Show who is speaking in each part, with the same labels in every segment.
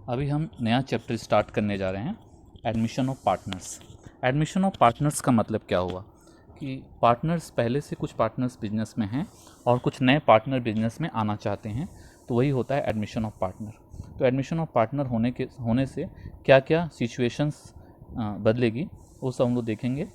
Speaker 1: अभी हम नया चैप्टर स्टार्ट करने जा रहे हैं, admission of partners. Admission of partners का मतलब क्या हुआ कि पार्टनर्स पहले से कुछ पार्टनर्स बिजनेस में हैं और कुछ नए पार्टनर बिजनेस में आना चाहते हैं, तो वही होता है एडमिशन ऑफ पार्टनर। तो एडमिशन ऑफ पार्टनर होने से क्या क्या सिचुएशंस बदलेगी वो सब हम लोग देखेंगे।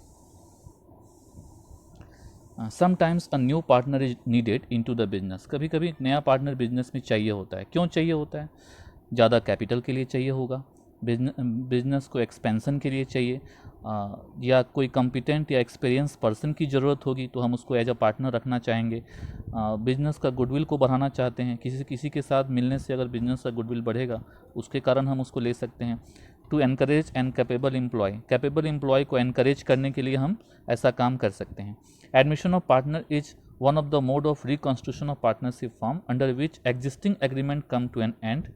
Speaker 1: Sometimes a new partner is needed into the business. कभी कभी एक नया पार्टनर बिजनेस में चाहिए होता है। क्यों चाहिए होता है? ज़्यादा कैपिटल के लिए चाहिए होगा, बिजनेस को एक्सपेंसन के लिए चाहिए, या कोई कॉम्पिटेंट या एक्सपीरियंस पर्सन की ज़रूरत होगी तो हम उसको एज अ पार्टनर रखना चाहेंगे। बिजनेस का गुडविल को बढ़ाना चाहते हैं, किसी के साथ मिलने से अगर बिजनेस का गुडविल बढ़ेगा उसके कारण हम उसको ले सकते हैं। To encourage an capable employ को एनकरेज करने के लिए हम ऐसा काम कर सकते हैं। Admission of partner is one of the mode of reconstitution of partnership form under which existing agreement come to an end.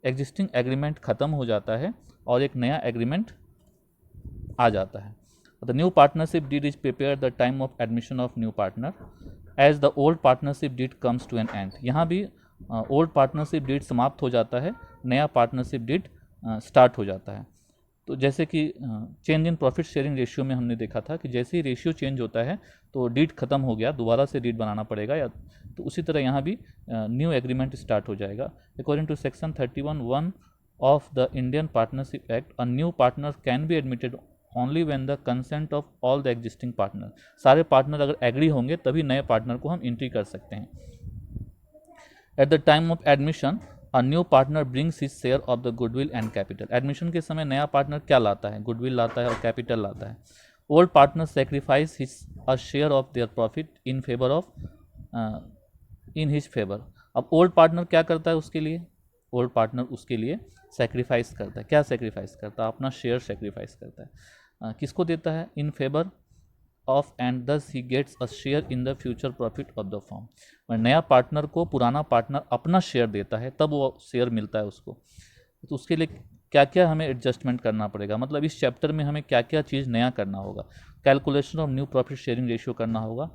Speaker 1: Existing agreement खत्म हो जाता है और एक नया एग्रीमेंट आ जाता है। The new partnership deed is prepare the time of admission of new partner as the old partnership deed comes to an end. यहाँ भी ओल्ड पार्टनरशिप डीड समाप्त हो जाता है, नया पार्टनरशिप डीड स्टार्ट हो जाता है। तो जैसे कि change in profit sharing ratio में हमने देखा था कि जैसे ही रेशियो चेंज होता है तो डीड खत्म हो गया, दोबारा से डीड बनाना पड़ेगा, या तो उसी तरह यहाँ भी न्यू एग्रीमेंट स्टार्ट हो जाएगा। According to section 31(1) of the Indian partnership act, a new partner can be admitted only when the consent of all the existing partner. सारे पार्टनर अगर एग्री होंगे तभी नए पार्टनर को हम एंट्री कर सकते हैं। At the time of admission a new partner brings his share of the goodwill and capital. Admission के समय नया पार्टनर क्या लाता है? गुडविल लाता है और कैपिटल लाता है। Old partner sacrifice his a share of their profit in favour of in his favour. अब ओल्ड पार्टनर क्या करता है उसके लिए? ओल्ड पार्टनर उसके लिए सेक्रीफाइस करता है। क्या सेक्रीफाइस करता है? अपना शेयर सेक्रीफाइस करता है। किसको देता है? In favour of and thus he gets a share in the future profit of the firm. नया पार्टनर को पुराना पार्टनर अपना शेयर देता है, तब वो शेयर मिलता है उसको। तो उसके लिए क्या क्या हमें एडजस्टमेंट करना पड़ेगा, मतलब इस चैप्टर में हमें क्या क्या चीज़ नया करना होगा। Calculation of new profit sharing ratio करना होगा,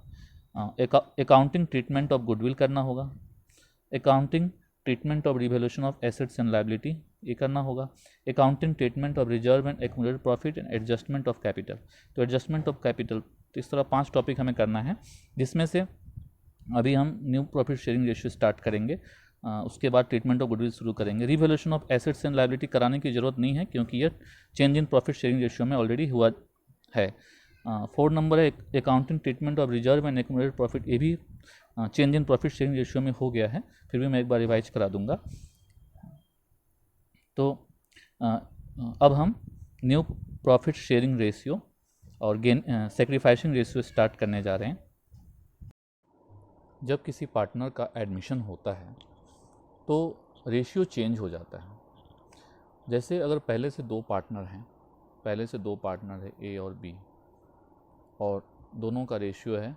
Speaker 1: अकाउंटिंग ट्रीटमेंट ऑफ गुडविल करना होगा, accounting treatment of revaluation of assets and liability ये करना होगा, accounting treatment of reserve and accumulated profit and adjustment of capital. तो एडजस्टमेंट ऑफ कैपिटल, तो इस तरह 5 टॉपिक हमें करना है, जिसमें से अभी हम new profit sharing ratio start करेंगे, उसके बाद ट्रीटमेंट ऑफ गुडविल शुरू करेंगे। Revaluation of assets and liability कराने की जरूरत नहीं है क्योंकि ये change in profit sharing ratio में ऑलरेडी हुआ है। 4 नंबर है accounting treatment of reserve and accumulated profit, ये भी change in profit sharing ratio में हो गया है, फिर भी मैं एक बार रिवाइज करा दूंगा। तो अब हम न्यू प्रॉफिट शेयरिंग रेशियो और गेन सेक्रीफाइसिंग रेशियो स्टार्ट करने जा रहे हैं। जब किसी पार्टनर का एडमिशन होता है तो रेशियो चेंज हो जाता है। जैसे अगर पहले से दो पार्टनर है ए और बी, और दोनों का रेशियो है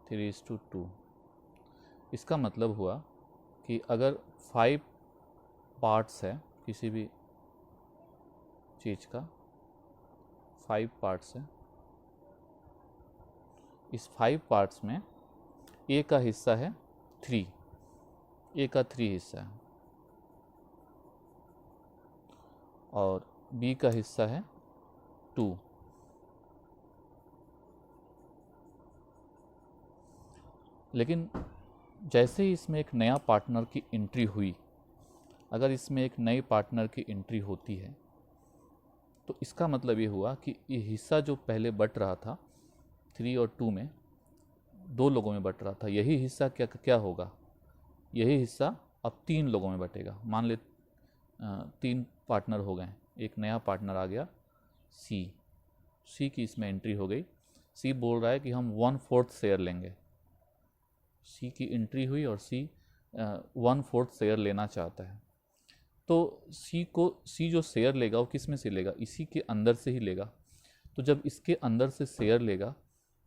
Speaker 1: 3:2। इसका मतलब हुआ कि अगर 5 पार्ट्स है किसी भी चीज़ का, 5 पार्ट्स है, इस 5 पार्ट्स में ए का हिस्सा है 3, ए का 3 हिस्सा है, और बी का हिस्सा है 2। लेकिन जैसे ही इसमें एक नया पार्टनर की एंट्री हुई, अगर इसमें एक नए पार्टनर की एंट्री होती है तो इसका मतलब ये हुआ कि ये हिस्सा जो पहले बट रहा था 3 और 2 में, 2 लोगों में बट रहा था, यही हिस्सा क्या होगा? यही हिस्सा अब 3 लोगों में बटेगा। मान ले 3 पार्टनर हो गए, एक नया पार्टनर आ गया सी की इसमें एंट्री हो गई। सी बोल रहा है कि हम 1/4 शेयर लेंगे। सी की एंट्री हुई और सी 1/4 शेयर लेना चाहता है। तो सी जो शेयर लेगा वो किस में से लेगा? इसी के अंदर से ही लेगा। तो जब इसके अंदर से शेयर लेगा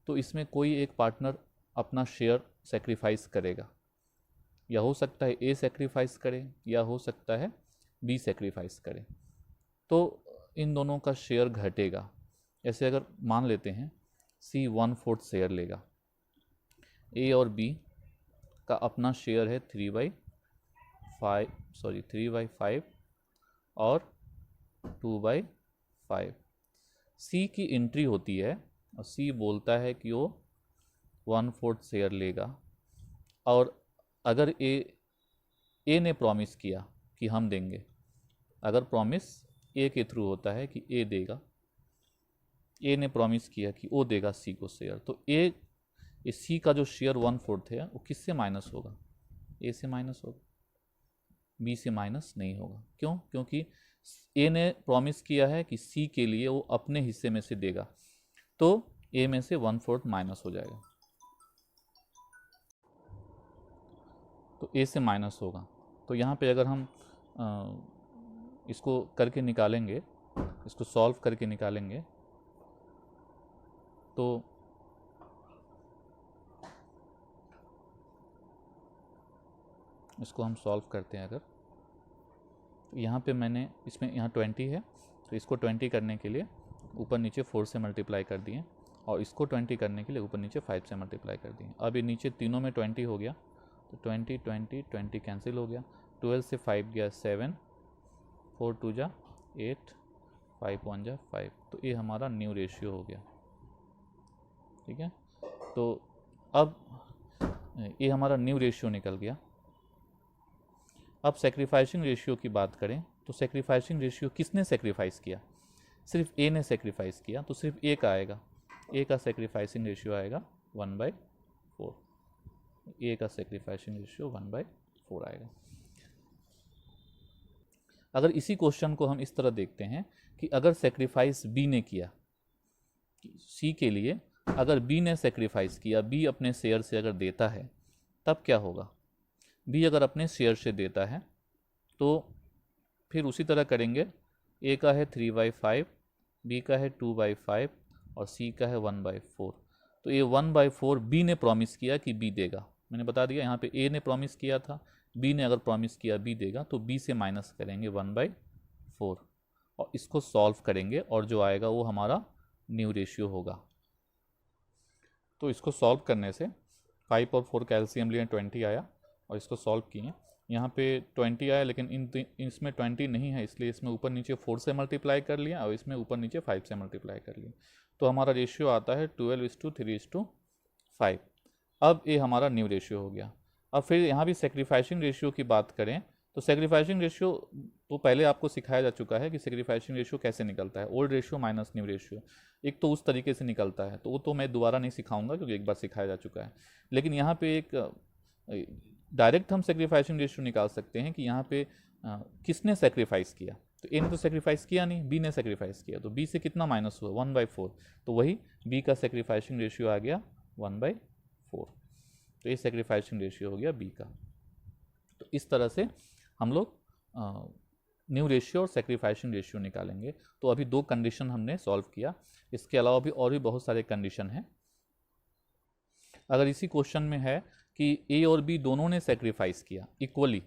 Speaker 1: तो इसमें कोई एक पार्टनर अपना शेयर सेक्रीफाइस करेगा, या हो सकता है ए सेक्रीफाइस करे या हो सकता है बी सेक्रीफाइस करे। तो इन दोनों का शेयर घटेगा। ऐसे अगर मान लेते हैं सी 1/4 शेयर लेगा, ए और बी का अपना शेयर है 3/4, 3/5 और 2/5। सी की एंट्री होती है और सी बोलता है कि वो 1/4 शेयर लेगा, और अगर ए ने प्रॉमिस किया कि हम देंगे, अगर प्रॉमिस ए के थ्रू होता है कि ए देगा, ए ने प्रॉमिस किया कि वो देगा सी को शेयर, तो ए सी का जो शेयर 1/4 है वो किससे माइनस होगा? ए से माइनस होगा, बी से माइनस नहीं होगा। क्यों? क्योंकि ए ने प्रॉमिस किया है कि सी के लिए वो अपने हिस्से में से देगा, तो ए में से 1/4 माइनस हो जाएगा, तो ए से माइनस होगा। तो यहाँ पे अगर हम इसको करके निकालेंगे, इसको सॉल्व करके निकालेंगे, तो इसको हम सॉल्व करते हैं अगर, तो यहाँ पे मैंने इसमें यहाँ 20 है, तो इसको 20 करने के लिए ऊपर नीचे 4 से मल्टीप्लाई कर दिए, और इसको 20 करने के लिए ऊपर नीचे 5 से मल्टीप्लाई कर दिए। अब ये नीचे तीनों में 20 हो गया, तो 20 20 20 कैंसिल हो गया, 12 से 5 गया 7, 4 2 जा 8, 5 1 जा 5, तो ये हमारा न्यू रेशियो हो गया। ठीक है, तो अब ये हमारा न्यू रेशियो निकल गया। अब सेक्रीफाइसिंग रेशियो की बात करें, तो सेक्रीफाइसिंग रेशियो किसने सेक्रीफाइस किया? सिर्फ ए ने सेक्रीफाइस किया, तो सिर्फ ए का आएगा, ए का सेक्रीफाइसिंग रेशियो आएगा 1/4, ए का सेक्रीफाइसिंग रेशियो 1/4 आएगा। अगर इसी क्वेश्चन को हम इस तरह देखते हैं कि अगर सेक्रीफाइस बी ने किया सी के लिए, अगर बी ने सेक्रीफाइस किया, बी अपने शेयर से अगर देता है, तब क्या होगा? बी अगर अपने शेयर से देता है तो फिर उसी तरह करेंगे, ए का है 3/5, बी का है 2/5 और सी का है 1/4। तो ये 1/4 बी ने प्रॉमिस किया कि बी देगा, मैंने बता दिया यहाँ पे ए ने प्रॉमिस किया था, बी ने अगर प्रॉमिस किया बी देगा, तो बी से माइनस करेंगे 1/4 और इसको सॉल्व करेंगे, और जो आएगा वो हमारा न्यू रेशियो होगा। तो इसको सॉल्व करने से 5 और 4 का एलसीएम लिए 20 आया, और इसको सॉल्व किए, यहाँ पे 20 आया, लेकिन इसमें 20 नहीं है, इसलिए इसमें ऊपर नीचे 4 से मल्टीप्लाई कर लिया और इसमें ऊपर नीचे 5 से मल्टीप्लाई कर लिया, तो हमारा रेशियो आता है 12:3:5। अब ये हमारा न्यू रेशियो हो गया। अब फिर यहाँ भी सेक्रीफाइसिंग रेशियो की बात करें, तो सेक्रीफाइसिंग रेशियो तो पहले आपको सिखाया जा चुका है कि सेक्रीफाइसिंग रेशियो कैसे निकलता है, old ratio minus new ratio, एक तो उस तरीके से निकलता है, तो वो तो मैं दोबारा नहीं सिखाऊंगा क्योंकि एक बार सिखाया जा चुका है। लेकिन यहाँ पे एक डायरेक्ट हम सेक्रीफाइसिंग रेशियो निकाल सकते हैं कि यहाँ पे किसने सेक्रीफाइस किया, तो ए ने तो सेक्रीफाइस किया नहीं, बी ने सेक्रीफाइस किया, तो बी से कितना माइनस हुआ 1/4, तो वही बी का सेक्रीफाइसिंग रेशियो आ गया 1/4, तो ये सेक्रीफाइसिंग रेशियो हो गया बी का। तो इस तरह से हम लोग न्यू रेशियो और सेक्रीफाइसिंग रेशियो निकालेंगे। तो अभी 2 कंडीशन हमने सॉल्व किया, इसके अलावा भी और भी बहुत सारे कंडीशन हैं। अगर इसी क्वेश्चन में है कि ए और बी दोनों ने सेक्रीफाइस किया इक्वली,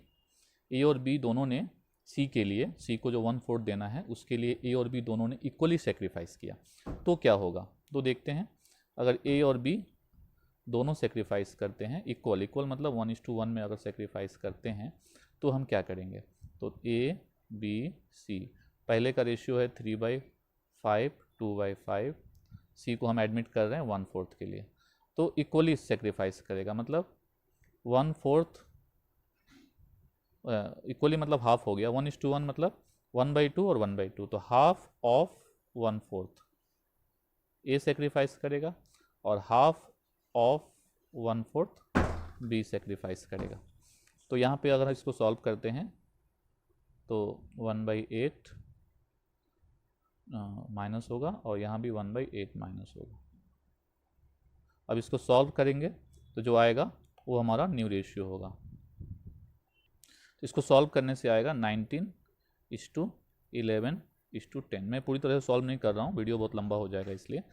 Speaker 1: ए और बी दोनों ने सी के लिए, सी को जो 1/4 देना है उसके लिए ए और बी दोनों ने इक्वली सेक्रीफाइस किया, तो क्या होगा? तो देखते हैं, अगर ए और बी दोनों सेक्रीफाइस करते हैं इक्वल, इक्वल मतलब 1:1 में अगर सेक्रीफाइस करते हैं, तो हम क्या करेंगे? तो ए बी सी, पहले का रेशियो है 3/5 2/5, सी को हम एडमिट कर रहे हैं 1/4 के लिए, तो इक्वली सेक्रीफाइस करेगा, मतलब 1/4 इक्वली मतलब हाफ हो गया, 1:1 मतलब 1/2 और 1/2, तो हाफ ऑफ 1/4 ए सेक्रीफाइस करेगा और हाफ ऑफ 1/4 बी सेक्रीफाइस करेगा। तो यहाँ पे अगर इसको सॉल्व करते हैं तो 1/8 माइनस होगा और यहाँ भी 1/8 माइनस होगा। अब इसको सॉल्व करेंगे तो जो आएगा वो हमारा न्यू रेशियो होगा। तो इसको सॉल्व करने से आएगा 19:11:10। मैं पूरी तरह से सॉल्व नहीं कर रहा हूँ, वीडियो बहुत लंबा हो जाएगा इसलिए।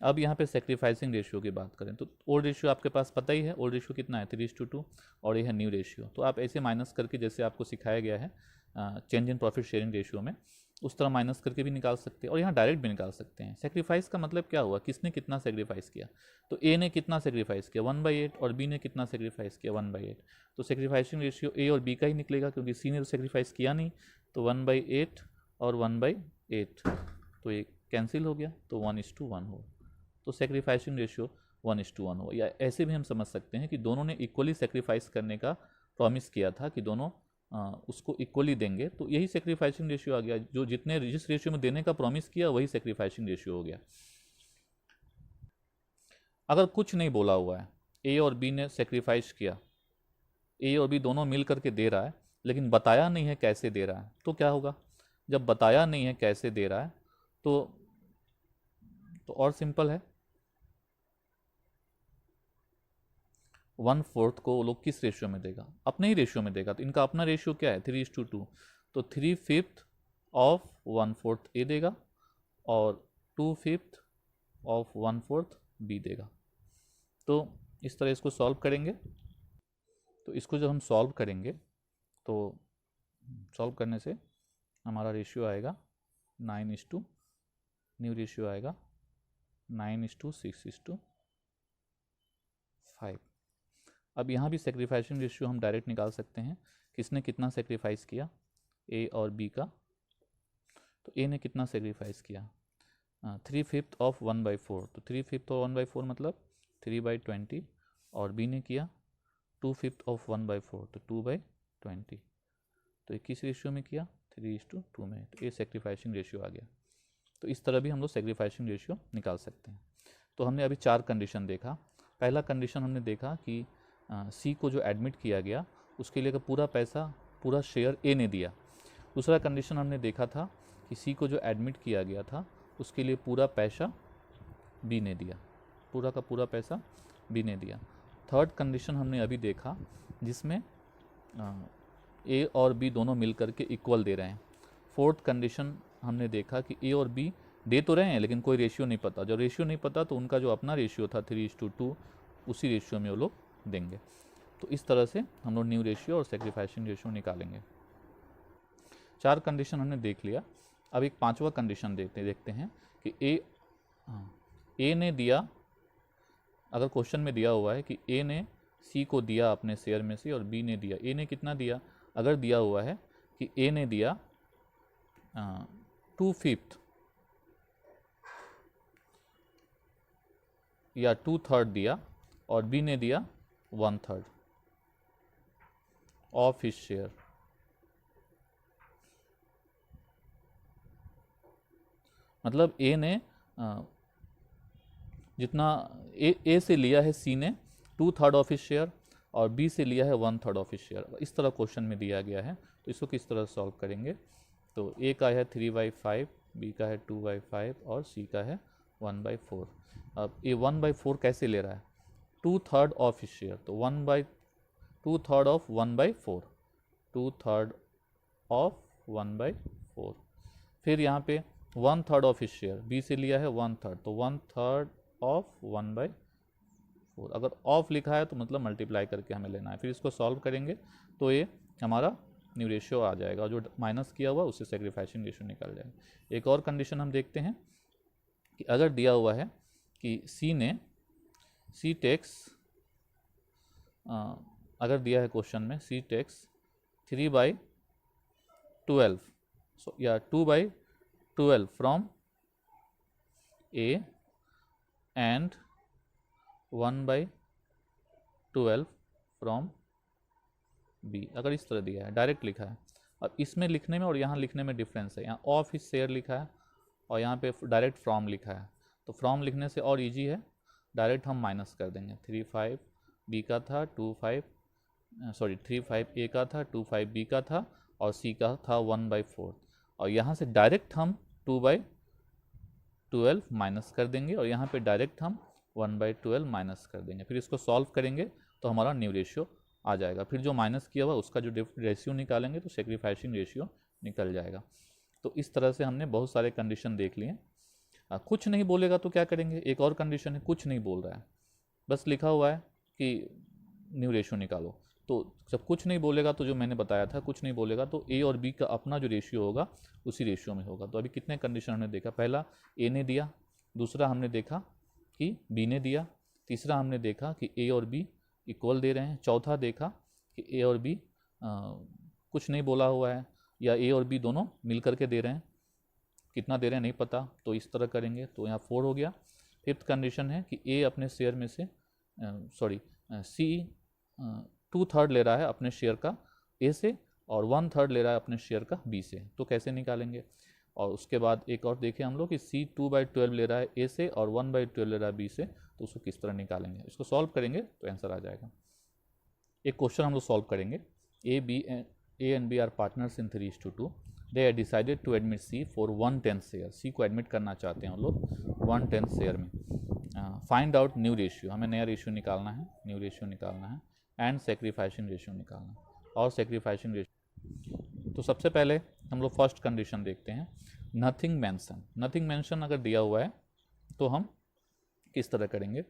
Speaker 1: अब यहाँ पे सेक्रीफाइसिंग रेशियो की बात करें तो ओल्ड रेशियो आपके पास पता ही है, ओल्ड रेशियो कितना है 3:2 और ये है न्यू रेशियो। तो आप ऐसे माइनस करके जैसे आपको सिखाया गया है change in profit sharing ratio में, उस तरह माइनस करके भी निकाल सकते हैं और यहाँ डायरेक्ट भी निकाल सकते हैं। सेक्रीफाइस का मतलब क्या हुआ, किसने कितना सेक्रीफाइस किया, तो ए ने कितना सेक्रीफाइस किया 1/8 और बी ने कितना सेक्रीफाइस किया 1/8, तो सेक्रीफाइसिंग रेशियो ए और बी का ही निकलेगा क्योंकि सी ने तो सेक्रीफाइस किया नहीं, तो 1/8 और 1/8 तो ये कैंसिल हो गया, तो 1:1 हो, तो सेक्रीफाइसिंग रेशियो 1:1 हो। या ऐसे भी हम समझ सकते हैं कि दोनों ने इक्वली सेक्रीफाइस करने का प्रॉमिस किया था कि दोनों उसको इक्वली देंगे, तो यही सेक्रीफाइसिंग रेशियो आ गया। जो जिस रेशियो में देने का प्रॉमिस किया वही सेक्रीफाइसिंग रेशियो हो गया। अगर कुछ नहीं बोला हुआ है, ए और बी ने सेक्रीफाइस किया, ए और बी दोनों मिल करके दे रहा है लेकिन बताया नहीं है कैसे दे रहा है, तो क्या होगा, जब बताया नहीं है कैसे दे रहा है तो और सिंपल है, 1/4 को वो लोग किस रेशियो में देगा, अपने ही रेशियो में देगा। तो इनका अपना रेशियो क्या है 3:2, तो 3/5 ऑफ 1/4 ए देगा और 2/5 ऑफ 1/4 बी देगा। तो इस तरह इसको सॉल्व करेंगे, तो इसको जब हम सॉल्व करेंगे तो सॉल्व करने से हमारा रेशियो आएगा 9:, न्यू रेशियो आएगा 9:6:5। अब यहाँ भी सेक्रीफाइसिंग रेशियो हम डायरेक्ट निकाल सकते हैं, किसने कितना सेक्रीफाइस किया, ए और बी का, तो ए ने कितना सेक्रीफाइस किया 3/5 ऑफ 1/4, तो 3/5 ऑफ 1/4 मतलब 3/20, और बी ने किया 2/5 ऑफ 1/4 तो 2/20, तो 21 रेशियो में किया 3:2 में, तो ये सेक्रीफाइसिंग रेशियो आ गया। तो इस तरह भी हम लोग सेक्रीफाइसिंग रेशियो निकाल सकते हैं। तो हमने अभी 4 कंडीशन देखा। पहला कंडीशन हमने देखा कि सी को जो एडमिट किया गया उसके लिए का पूरा पैसा, पूरा शेयर ए ने दिया। दूसरा कंडीशन हमने देखा था कि सी को जो एडमिट किया गया था उसके लिए पूरा पैसा बी ने दिया, पूरा का पूरा पैसा बी ने दिया। थर्ड कंडीशन हमने अभी देखा जिसमें ए और बी दोनों मिल करके इक्वल दे रहे हैं। फोर्थ कंडीशन हमने देखा कि ए और बी दे तो रहे हैं लेकिन कोई रेशियो नहीं पता, जब रेशियो नहीं पता तो उनका जो अपना रेशियो था 3:2 उसी रेशियो में वो लोग देंगे। तो इस तरह से हम लोग न्यू रेशियो और सेक्रीफाइसिंग रेशियो निकालेंगे। 4 कंडीशन हमने देख लिया। अब एक 5वां कंडीशन देखते हैं कि ए ने दिया, अगर क्वेश्चन में दिया हुआ है कि ए ने सी को दिया अपने शेयर में से और बी ने दिया, ए ने कितना दिया, अगर दिया हुआ है कि ए ने दिया 2/5 या 2/3 दिया और बी ने दिया 1/3 ऑफ हिज शेयर, मतलब ए ने जितना ए से लिया है सी ने 2/3 ऑफ हिज शेयर और बी से लिया है 1/3 ऑफ हिज शेयर। इस तरह क्वेश्चन में दिया गया है, तो इसको किस तरह सॉल्व करेंगे, तो ए का है 3/5, बी का है 2/5 और सी का है 1/4। अब ए 1/4 कैसे ले रहा है, 2/3 ऑफ हिज शेयर, तो 2/3 ऑफ 1/4, 2/3 ऑफ 1/4। फिर यहाँ पे 1/3 ऑफ हिज शेयर, बी से लिया है 1/3, तो 1/3 ऑफ 1/4। अगर ऑफ लिखा है तो मतलब मल्टीप्लाई करके हमें लेना है। फिर इसको सॉल्व करेंगे तो ये हमारा न्यू रेशियो आ जाएगा, जो माइनस किया हुआ उससे सेक्रीफाइसिंग रेशियो निकल जाएगा। एक और कंडीशन हम देखते हैं कि अगर दिया हुआ है कि सी टेक्स, अगर दिया है क्वेश्चन में सी टेक्स 3/12 या 2/12 from A and 1/12 from B, अगर इस तरह दिया है, डायरेक्ट लिखा है। अब इसमें लिखने में और यहाँ लिखने में डिफरेंस है, यहाँ ऑफ हिज शेयर लिखा है और यहाँ पे डायरेक्ट फ्रॉम लिखा है, तो फ्रॉम लिखने से और इजी है, डायरेक्ट हम माइनस कर देंगे। 3/5 बी का था 3/5 ए का था, 2/5 बी का था और सी का था 1/4, और यहाँ से डायरेक्ट हम 2/12 माइनस कर देंगे और यहाँ पे डायरेक्ट हम 1/12 माइनस कर देंगे। फिर इसको सॉल्व करेंगे तो हमारा न्यू रेशियो आ जाएगा। फिर जो माइनस किया हुआ उसका जो रेशियो निकालेंगे तो सेक्रीफाइसिंग रेशियो निकल जाएगा। तो इस तरह से हमने बहुत सारे कंडीशन देख लिए। कुछ नहीं बोलेगा तो क्या करेंगे, एक और कंडीशन है, कुछ नहीं बोल रहा है, बस लिखा हुआ है कि न्यू रेशियो निकालो, तो जब कुछ नहीं बोलेगा तो जो मैंने बताया था, कुछ नहीं बोलेगा तो ए और बी का अपना जो रेशियो होगा उसी रेशियो में होगा। तो अभी कितने कंडीशन हमने देखा, पहला ए ने दिया, दूसरा हमने देखा कि बी ने दिया, तीसरा हमने देखा कि ए और बी इक्वल दे रहे हैं, चौथा देखा कि ए और बी कुछ नहीं बोला हुआ है, या ए और बी दोनों मिल करके दे रहे हैं, कितना दे रहे हैं नहीं पता, तो इस तरह करेंगे। तो यहाँ 4 हो गया। फिफ्थ कंडीशन है कि ए अपने शेयर में से सी 2/3 ले रहा है अपने शेयर का ए से और 1/3 ले रहा है अपने शेयर का बी से, तो कैसे निकालेंगे। और उसके बाद एक और देखें हम लोग कि सी 2/12 ले रहा है ए से और 1/12 ले रहा है बी से, तो उसको किस तरह निकालेंगे। इसको सॉल्व करेंगे तो आंसर आ जाएगा। एक क्वेश्चन हम लोग सॉल्व करेंगे। A and B are partners in 3:2। They are decided to admit C for 1/10 share. C को एडमिट करना चाहते हैं हम लोग 1/10 शेयर में। फाइंड आउट न्यू रेशियो, हमें नया रेशियो निकालना है, न्यू रेशियो निकालना है, एंड सेक्रीफाइसिंग रेशियो निकालना है और सेक्रीफाइसिंग रेशियो। तो सबसे पहले हम लोग फर्स्ट कंडीशन देखते हैं, नथिंग मेंशन। नथिंग मेंशन अगर दिया हुआ है तो हम किस तरह करेंगे।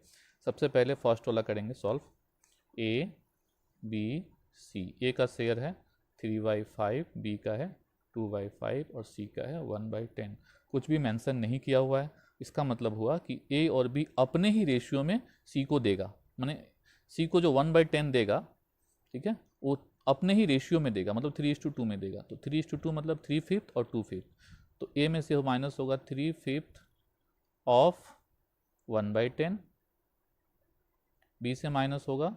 Speaker 1: सबसे पहले फर्स्ट वाला करेंगे सॉल्व। ए बी सी, ए का शेयर है 3/5, बी का है 2/5 और सी का है 1/10। कुछ भी मेंशन नहीं किया हुआ है, इसका मतलब हुआ कि ए और बी अपने ही रेशियो में सी को देगा, माने सी को जो 1/10 देगा, ठीक है, वो अपने ही रेशियो में देगा, मतलब 3:2 में देगा। तो 3:2 मतलब 3/5 और 2/5। तो ए में से माइनस होगा 3/5 ऑफ 1/10, बी से माइनस होगा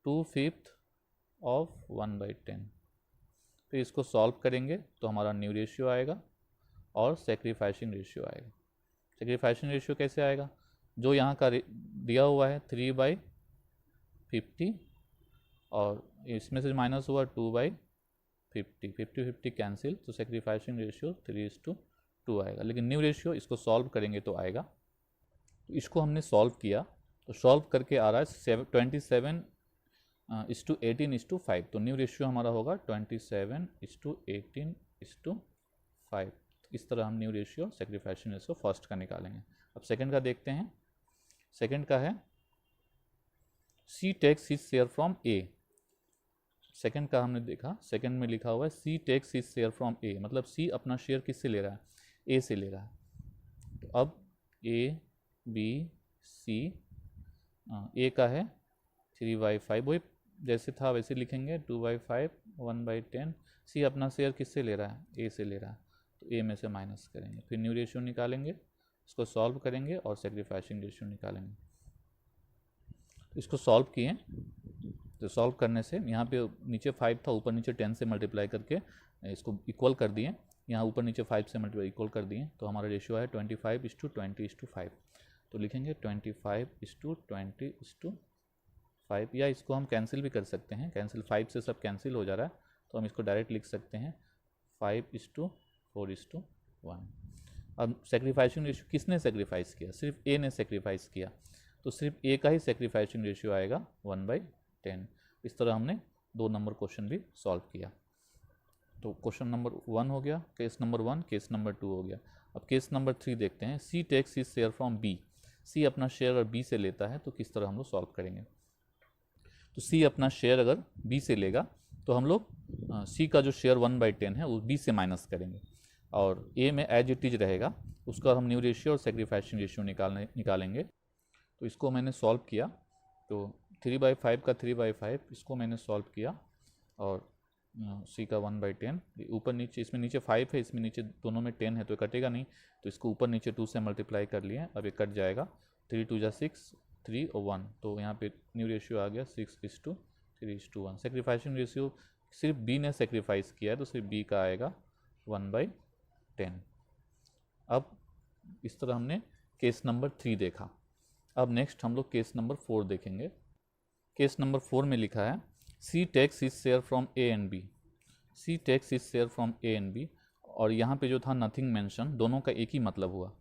Speaker 1: 2/5 ऑफ 1/10। फिर इसको सॉल्व करेंगे तो हमारा न्यू रेशियो आएगा और सेक्रीफाइसिंग रेशियो आएगा। सेक्रीफाइसिंग रेशियो कैसे आएगा, जो यहाँ का दिया हुआ है 3/50 और इसमें से माइनस हुआ 2/50, 50-50 कैंसिल, तो सेक्रीफाइसिंग रेशियो 3:2 आएगा। लेकिन न्यू रेशियो इसको सॉल्व करेंगे तो आएगा। तो इसको हमने सॉल्व किया, तो सॉल्व करके आ रहा है 27:18:5। तो न्यू रेशियो हमारा होगा 27:18:5। इस तरह हम new ratio sacrificing ratio first का निकालेंगे। अब सेकंड का देखते हैं। सेकंड का है C takes his share from A. Second का हमने देखा, सेकंड में लिखा हुआ है C takes his share from A, मतलब सी अपना शेयर किससे ले रहा है, ए से ले रहा है। तो अब ए बी सी, ए का है 3/5, वही जैसे था वैसे लिखेंगे, 2/5 1/10। सी अपना शेयर किससे ले रहा है, ए से ले रहा है, तो ए में से माइनस करेंगे, फिर न्यू रेशियो निकालेंगे, इसको सॉल्व करेंगे और सेक्रीफाइसिंग रेशियो निकालेंगे। इसको सॉल्व किए, तो सॉल्व करने से यहाँ पे नीचे 5 था, ऊपर नीचे 10 से मल्टीप्लाई करके इसको इक्वल कर दिए, यहाँ ऊपर नीचे 5 से मल्टीप्लाई इक्वल कर दिए, तो हमारा रेशियो है 25:20:5। तो लिखेंगे 25:20:5, या इसको हम कैंसिल भी कर सकते हैं, कैंसिल 5 से सब कैंसिल हो जा रहा है, तो हम इसको डायरेक्ट लिख सकते हैं 5:4:1। अब सेक्रीफाइसिंग रेशियो किसने सेक्रीफाइस किया, सिर्फ ए ने सेक्रीफाइस किया, तो सिर्फ ए का ही सेक्रीफाइसिंग रेशियो आएगा 1/10। इस तरह हमने 2 नंबर क्वेश्चन भी सॉल्व किया। तो क्वेश्चन नंबर 1 हो गया, केस नंबर 1, केस नंबर 2 हो गया। अब केस नंबर 3 देखते हैं। C takes his share from B. C अपना शेयर अगर बी से लेता है तो किस तरह हम लोग सॉल्व करेंगे। तो सी अपना शेयर अगर बी से लेगा तो हम लोग सी का जो शेयर 1/10 है वो बी से माइनस करेंगे और ए में एज इट इज रहेगा, उसका हम न्यू रेशियो और सेक्रीफाइसिंग रेशियो निकालेंगे। तो इसको मैंने सॉल्व किया, तो 3/5 का 3/5 इसको मैंने सॉल्व किया और सी का 1/10, ऊपर नीचे, इसमें नीचे 5 है, इसमें नीचे दोनों में 10 है तो कटेगा नहीं, तो इसको ऊपर नीचे 2 से मल्टीप्लाई कर लिए, अब ये कट जाएगा, 3×2 = 6, 3 और 1, तो यहाँ पे न्यू रेशियो आ गया 6:3:1। सेक्रीफाइसिंग रेशियो सिर्फ बी ने सेक्रीफाइस किया है तो सिर्फ बी का आएगा 1/10। अब इस तरह हमने केस नंबर 3 देखा। अब नेक्स्ट हम लोग केस नंबर 4 देखेंगे। केस नंबर 4 में लिखा है C takes his share from A and B. C takes his share from A and B, और यहाँ पे जो था नथिंग मेंशन, दोनों का एक ही मतलब हुआ,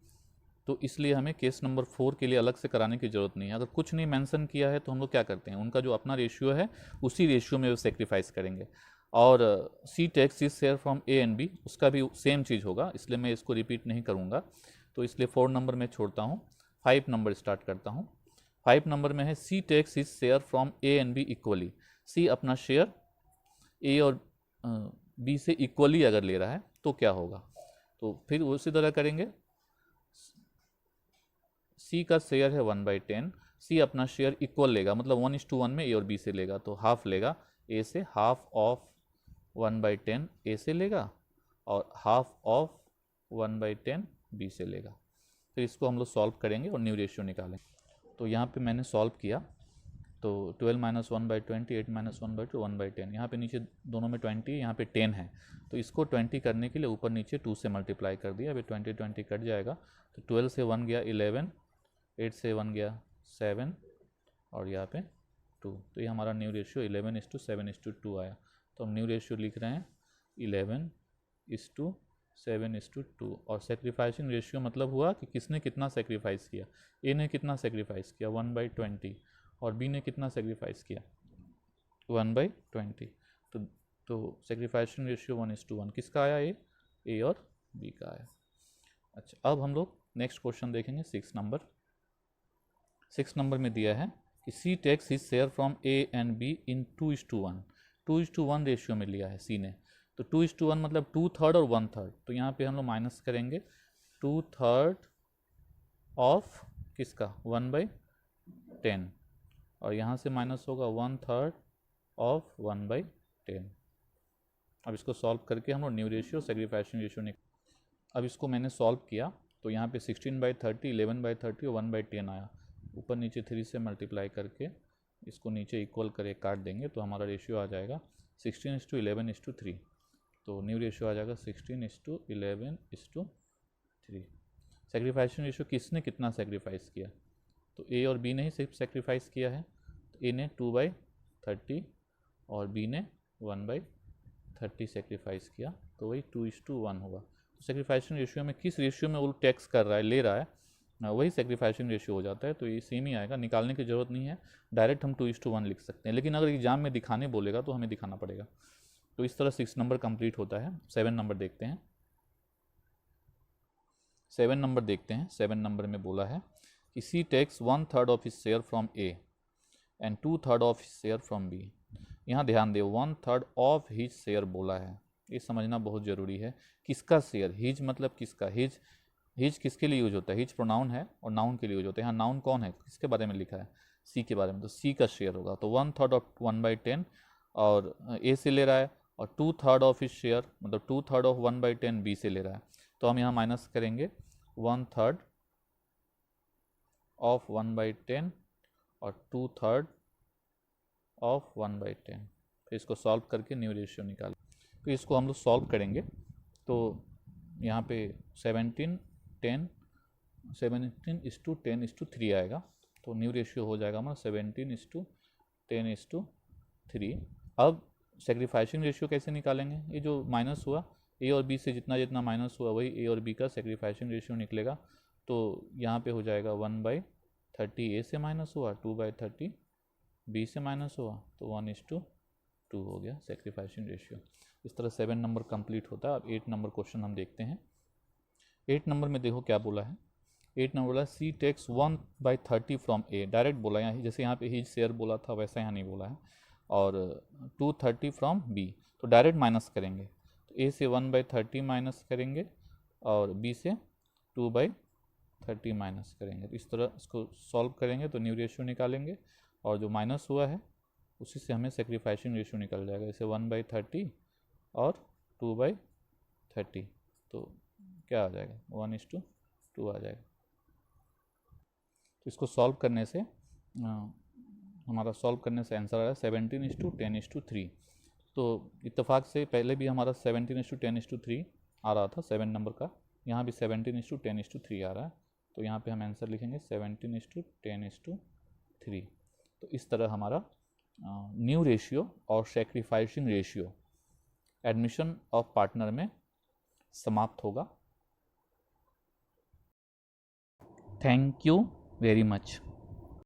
Speaker 1: तो इसलिए हमें केस नंबर 4 के लिए अलग से कराने की ज़रूरत नहीं है। अगर कुछ नहीं मेंशन किया है तो हम लोग क्या करते हैं, उनका जो अपना रेशियो है उसी रेशियो में वो सेक्रीफाइस करेंगे। और C takes his share from A and B, उसका भी सेम चीज़ होगा, इसलिए मैं इसको रिपीट नहीं करूँगा, तो इसलिए 4 नंबर में छोड़ता हूँ, 5 नंबर स्टार्ट करता हूँ। 5 नंबर में है C takes his share from A and B equally. C अपना शेयर ए और बी से इक्वली अगर ले रहा है तो क्या होगा, तो फिर उसी तरह करेंगे। सी का शेयर है 1/10, सी अपना शेयर इक्वल लेगा, मतलब 1:1 में ए और बी से लेगा, तो हाफ लेगा ए से, हाफ ऑफ 1/10 ए से लेगा और हाफ ऑफ 1/10 बी से लेगा। फिर इसको हम लोग सॉल्व करेंगे और न्यू रेशियो निकालेंगे। तो यहाँ पे मैंने सॉल्व किया, तो 12 - 1/20, 8 - 1/2, 1/10। यहाँ पे नीचे दोनों में 20, यहाँ पे 10 है, तो इसको 20 करने के लिए ऊपर नीचे 2 से मल्टीप्लाई कर दिया। अभी 20 कट जाएगा, तो 12 से 1 गया 11, 8 से 1 गया 7 और यहाँ पे 2। तो ये हमारा न्यू रेशियो 11:7:2 आया। तो हम न्यू रेशियो लिख रहे हैं 11:7:2। और सेक्रीफाइसिंग रेशियो मतलब हुआ कि किसने कितना सेक्रीफाइस किया। ए ने कितना सेक्रीफाइस किया 1/20 और बी ने कितना सेक्रीफाइस किया 1/20। तो सेक्रीफाइसिंग रेशियो 1:1 किसका आया, ए और बी का आया। अच्छा, अब हम लोग नेक्स्ट क्वेश्चन देखेंगे 6 नंबर। 6 नंबर में दिया है कि C takes his share from A and B in 2:1। 2:1 ratio में लिया है सी ने, तो 2:1 मतलब 2/3 और 1/3। तो यहाँ पे हम लोग माइनस करेंगे 2/3 ऑफ किसका 1/10 और यहाँ से माइनस होगा 1/3 ऑफ 1/10। अब इसको सॉल्व करके हम लोग न्यू रेशियो सेक्रीफाइसिंग रेशियो निकाल। अब इसको मैंने सॉल्व किया, तो यहाँ पे 16/30, 11/30 और 1/10 आया। ऊपर नीचे 3 से मल्टीप्लाई करके इसको नीचे इक्वल करके काट देंगे, तो हमारा रेशियो आ जाएगा 16:11:3। तो न्यू रेशियो आ जाएगा 16:11:3। सेक्रीफाइसिंग रेशियो किसने कितना सेक्रीफाइस किया, तो ए और बी ने ही सिर्फ सेक्रीफाइस किया है। तो ए ने 2/30 और बी ने 1/30 सेक्रीफाइस किया, तो वही 2:1 होगा। तो सेक्रीफाइसिंग रेशियो में किस रेशियो में वो टैक्स कर रहा है, ले रहा है, वही सेक्रीफाइसिंग रेशियो हो जाता है। तो ये सेम ही आएगा, निकालने की ज़रूरत नहीं है, डायरेक्ट हम 2:1 लिख सकते हैं। लेकिन अगर एग्जाम में दिखाने बोलेगा तो हमें दिखाना पड़ेगा। तो इस तरह 6 नंबर कंप्लीट होता है। 7 नंबर देखते हैं। 7 नंबर देखते हैं। 7 नंबर में बोला है कि C takes 1/3 of his share from A and 2/3 of his share from B. यहाँ ध्यान दे 1/3 ऑफ हिज शेयर बोला है, ये समझना बहुत ज़रूरी है। किसका शेयर, हिज मतलब किसका, हिज किसके लिए यूज होता है, हिज प्रोनाउन है और नाउन के लिए यूज होता है। यहाँ नाउन कौन है, किसके बारे में लिखा है, सी के बारे में, तो सी का शेयर होगा। तो 1/3 ऑफ 1/10 और ए से ले रहा है, और 2/3 ऑफ हिज शेयर मतलब 2/3 ऑफ 1/10 बी से ले रहा है। तो हम यहाँ माइनस करेंगे 1/3 ऑफ 1/10 और 2/3 ऑफ 1/10। फिर इसको सॉल्व करके न्यू रेशियो निकाल। फिर इसको हम लोग सॉल्व करेंगे, तो यहाँ पे 17:10:3 आएगा। तो न्यू रेशियो हो जाएगा हमारा 17:10:3। अब सेक्रीफाइसिंग रेशियो कैसे निकालेंगे, ये जो माइनस हुआ ए और बी से जितना जितना माइनस हुआ वही ए और बी का सेक्रीफाइसिंग रेशियो निकलेगा। तो यहाँ पे हो जाएगा 1/30 ए से माइनस हुआ, 2/30 बी से माइनस हुआ, तो 1:2 हो गया सेक्रीफाइसिंग रेशियो। इस तरह 7 नंबर कंप्लीट होता है। अब 8 नंबर क्वेश्चन हम देखते हैं। 8 नंबर में देखो क्या बोला है। 8 नंबर बोला सी टेक्स 1/30 फ्रॉम ए, डायरेक्ट बोला है, जैसे यहाँ पे हिज शेयर बोला था वैसा यहाँ नहीं बोला है। और 2/30 फ्रॉम बी, तो डायरेक्ट माइनस करेंगे। तो ए से 1/30 माइनस करेंगे और बी से 2/30 माइनस करेंगे। तो इस तरह इसको सॉल्व करेंगे तो न्यू रेशियो निकालेंगे, और जो माइनस हुआ है उसी से हमें सेक्रीफाइसिंग रेशियो निकल जाएगा। जैसे 1/30 और 2/30, तो क्या आ जाएगा 1:2 आ जाएगा। तो इसको सॉल्व करने से हमारा आंसर आ रहा है 17:10:3। तो इत्तेफाक से पहले भी हमारा 17:10:3 आ रहा था 7 नंबर का, यहाँ भी 17:10:3 आ रहा है। तो यहाँ पे हम आंसर लिखेंगे 17:10:3। तो इस तरह हमारा न्यू रेशियो और sacrificing ratio admission of partner में समाप्त होगा। Thank you very much.